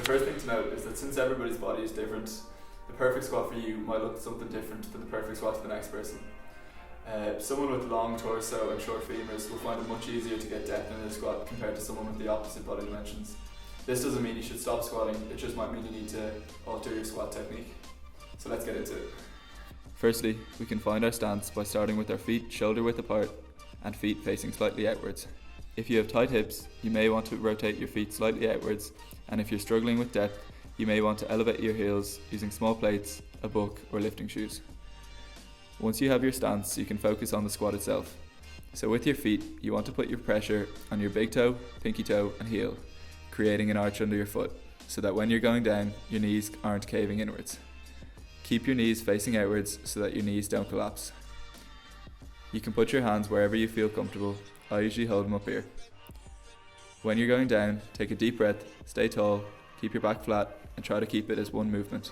first thing to note is that since everybody's body is different, the perfect squat for you might look something different than the perfect squat to the next person. Someone with long torso and short femurs will find it much easier to get depth in their squat compared to someone with the opposite body dimensions. This doesn't mean you should stop squatting, it just might mean you need to alter your squat technique. So let's get into it. Firstly, we can find our stance by starting with our feet shoulder width apart and feet facing slightly outwards. If you have tight hips, you may want to rotate your feet slightly outwards, and if you're struggling with depth, you may want to elevate your heels using small plates, a book, or lifting shoes. Once you have your stance, you can focus on the squat itself. So with your feet, you want to put your pressure on your big toe, pinky toe, and heel, creating an arch under your foot, so that when you're going down, your knees aren't caving inwards. Keep your knees facing outwards so that your knees don't collapse. You can put your hands wherever you feel comfortable. I usually hold them up here. When you're going down, take a deep breath, stay tall, keep your back flat, and try to keep it as one movement,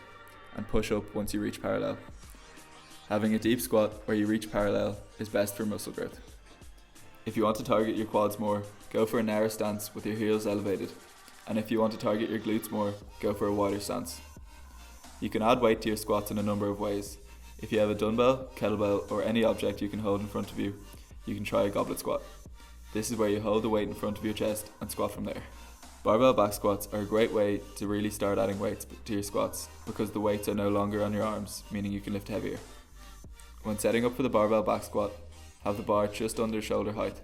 and push up once you reach parallel. Having a deep squat where you reach parallel is best for muscle growth. If you want to target your quads more, go for a narrow stance with your heels elevated, and if you want to target your glutes more, go for a wider stance. You can add weight to your squats in a number of ways. If you have a dumbbell, kettlebell, or any object you can hold in front of you, you can try a goblet squat. This is where you hold the weight in front of your chest and squat from there. Barbell back squats are a great way to really start adding weights to your squats because the weights are no longer on your arms, meaning you can lift heavier. When setting up for the barbell back squat, have the bar just under shoulder height.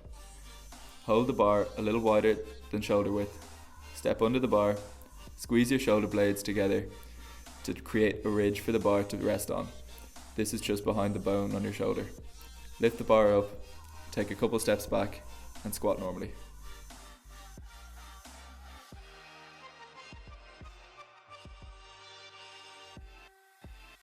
Hold the bar a little wider than shoulder width. Step under the bar, squeeze your shoulder blades together to create a ridge for the bar to rest on. This is just behind the bone on your shoulder. Lift the bar up, take a couple steps back, and squat normally.